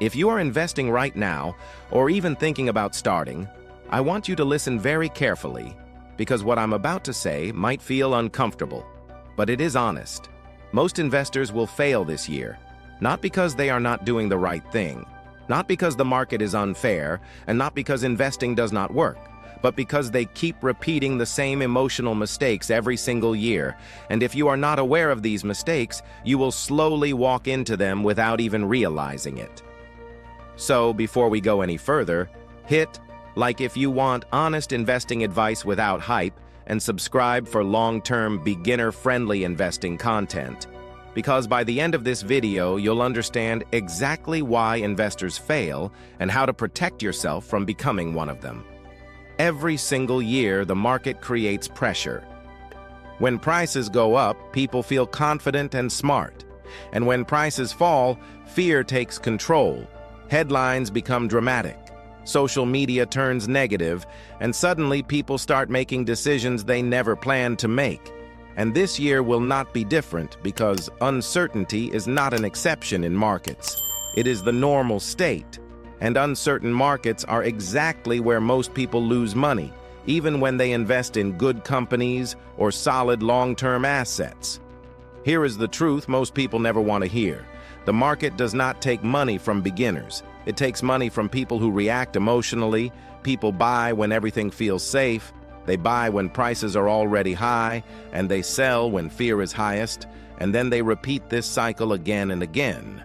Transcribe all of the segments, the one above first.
If you are investing right now, or even thinking about starting, I want you to listen very carefully, because what I'm about to say might feel uncomfortable, but it is honest. Most investors will fail this year, not because they are not doing the right thing, not because the market is unfair, and not because investing does not work, but because they keep repeating the same emotional mistakes every single year. And if you are not aware of these mistakes, you will slowly walk into them without even realizing it. So, before we go any further, hit like if you want honest investing advice without hype, and subscribe for long-term beginner-friendly investing content. Because by the end of this video, you'll understand exactly why investors fail and how to protect yourself from becoming one of them. Every single year, the market creates pressure. When prices go up, people feel confident and smart. And when prices fall, fear takes control. Headlines become dramatic. Social media turns negative, and suddenly people start making decisions they never planned to make. And this year will not be different, because uncertainty is not an exception in markets. It is the normal state. And uncertain markets are exactly where most people lose money, even when they invest in good companies or solid long-term assets. Here is the truth most people never want to hear. The market does not take money from beginners. It takes money from people who react emotionally. People buy when everything feels safe. They buy when prices are already high, and they sell when fear is highest, and then they repeat this cycle again and again.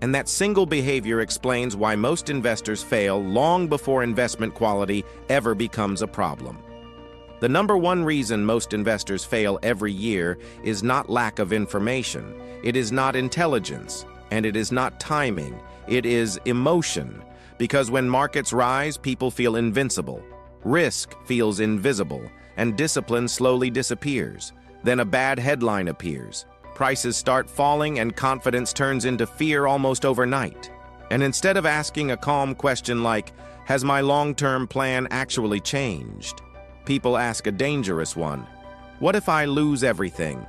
And that single behavior explains why most investors fail long before investment quality ever becomes a problem. The number one reason most investors fail every year is not lack of information. It is not intelligence, and it is not timing. It is emotion. Because when markets rise, people feel invincible. Risk feels invisible, and discipline slowly disappears. Then a bad headline appears. Prices start falling, and confidence turns into fear almost overnight. And instead of asking a calm question like, "Has my long-term plan actually changed?" people ask a dangerous one. What if I lose everything?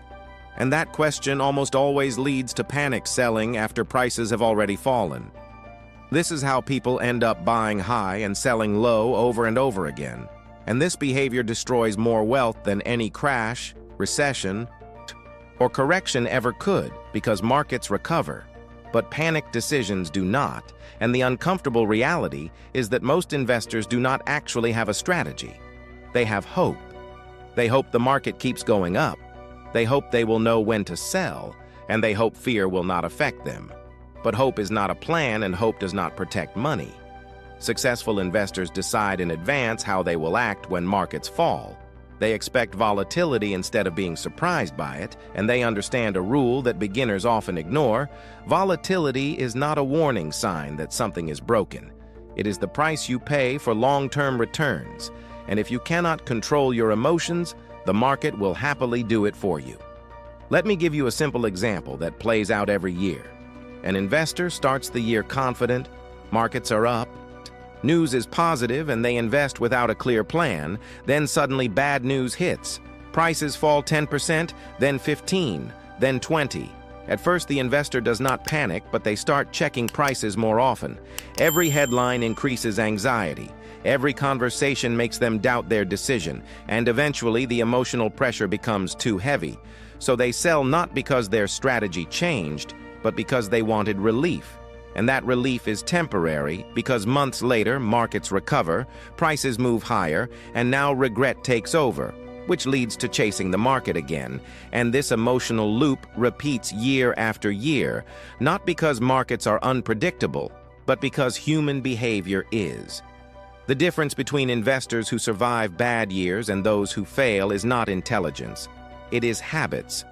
And that question almost always leads to panic selling after prices have already fallen. This is how people end up buying high and selling low over and over again. And this behavior destroys more wealth than any crash, recession, or correction ever could, because markets recover. But panicked decisions do not, and the uncomfortable reality is that most investors do not actually have a strategy. They have hope. They hope the market keeps going up. They hope they will know when to sell, and they hope fear will not affect them. But hope is not a plan, and hope does not protect money. Successful investors decide in advance how they will act when markets fall. They expect volatility instead of being surprised by it, and they understand a rule that beginners often ignore. Volatility is not a warning sign that something is broken. It is the price you pay for long-term returns. And if you cannot control your emotions, the market will happily do it for you. Let me give you a simple example that plays out every year. An investor starts the year confident, markets are up, news is positive, and they invest without a clear plan. Then suddenly bad news hits. Prices fall 10%, then 15%, then 20%. At first, the investor does not panic, but they start checking prices more often. Every headline increases anxiety. Every conversation makes them doubt their decision, and eventually the emotional pressure becomes too heavy. So they sell not because their strategy changed, but because they wanted relief. And that relief is temporary, because months later markets recover, prices move higher, and now regret takes over, which leads to chasing the market again. And this emotional loop repeats year after year, not because markets are unpredictable, but because human behavior is. The difference between investors who survive bad years and those who fail is not intelligence. It is habits.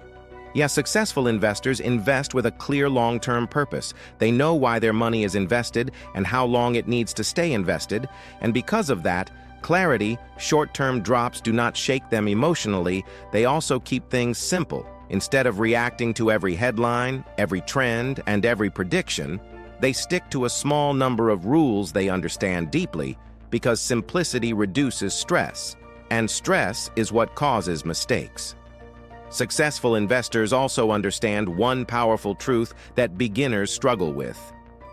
Yes, successful investors invest with a clear long-term purpose. They know why their money is invested and how long it needs to stay invested, and because of that, clarity, short-term drops do not shake them emotionally. They also keep things simple. Instead of reacting to every headline, every trend, and every prediction, they stick to a small number of rules they understand deeply, because simplicity reduces stress, and stress is what causes mistakes. Successful investors also understand one powerful truth that beginners struggle with.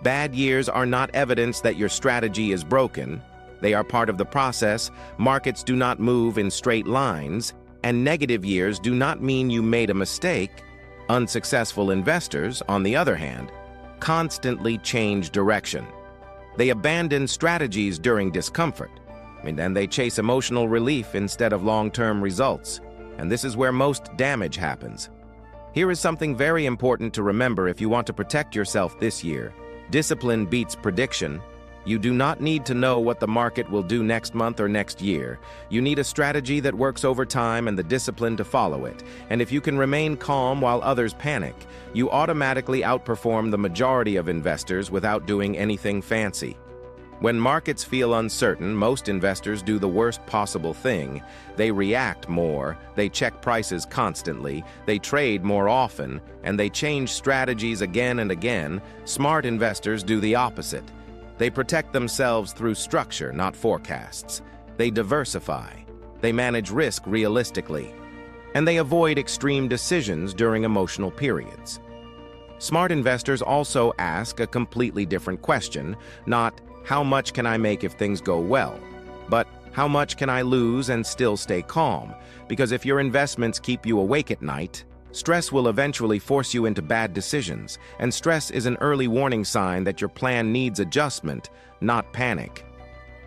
Bad years are not evidence that your strategy is broken. They are part of the process. Markets do not move in straight lines, and negative years do not mean you made a mistake. Unsuccessful investors, on the other hand, constantly change direction. They abandon strategies during discomfort, and then they chase emotional relief instead of long-term results. And this is where most damage happens. Here is something very important to remember if you want to protect yourself this year. Discipline beats prediction. You do not need to know what the market will do next month or next year. You need a strategy that works over time and the discipline to follow it. And if you can remain calm while others panic, you automatically outperform the majority of investors without doing anything fancy. When markets feel uncertain, most investors do the worst possible thing. They react more, they check prices constantly, they trade more often, and they change strategies again and again. Smart investors do the opposite. They protect themselves through structure, not forecasts. They diversify. They manage risk realistically. And they avoid extreme decisions during emotional periods. Smart investors also ask a completely different question, not how much can I make if things go well, but how much can I lose and still stay calm? Because if your investments keep you awake at night, stress will eventually force you into bad decisions, and stress is an early warning sign that your plan needs adjustment, not panic.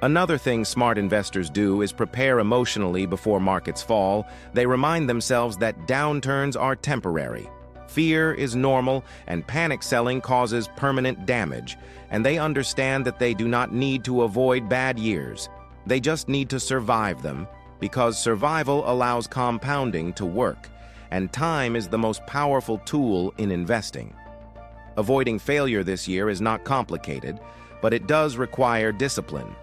Another thing smart investors do is prepare emotionally before markets fall. They remind themselves that downturns are temporary. Fear is normal, and panic selling causes permanent damage, and they understand that they do not need to avoid bad years. They just need to survive them, because survival allows compounding to work, and time is the most powerful tool in investing. Avoiding failure this year is not complicated, but it does require discipline.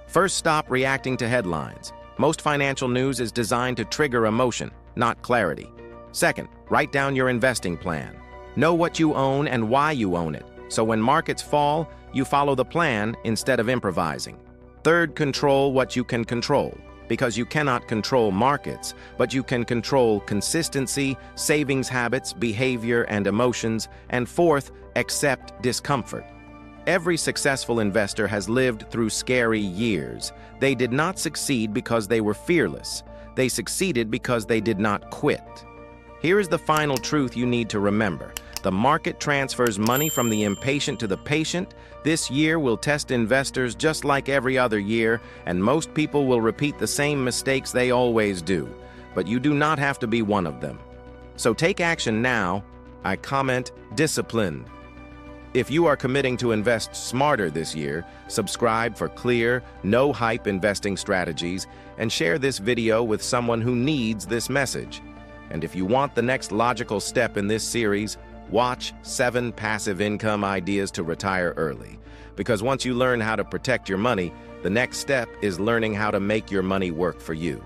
First, stop reacting to headlines. Most financial news is designed to trigger emotion, not clarity. Second, write down your investing plan. Know what you own and why you own it, so when markets fall, you follow the plan instead of improvising. Third, control what you can control, because you cannot control markets, but you can control consistency, savings habits, behavior, and emotions. And fourth, accept discomfort. Every successful investor has lived through scary years. They did not succeed because they were fearless. They succeeded because they did not quit. Here is the final truth you need to remember. The market transfers money from the impatient to the patient. This year will test investors just like every other year, and most people will repeat the same mistakes they always do. But you do not have to be one of them. So take action now. I comment discipline. If you are committing to invest smarter this year, subscribe for clear, no-hype investing strategies, and share this video with someone who needs this message. And if you want the next logical step in this series, watch 7 Passive Income Ideas to Retire Early. Because once you learn how to protect your money, the next step is learning how to make your money work for you.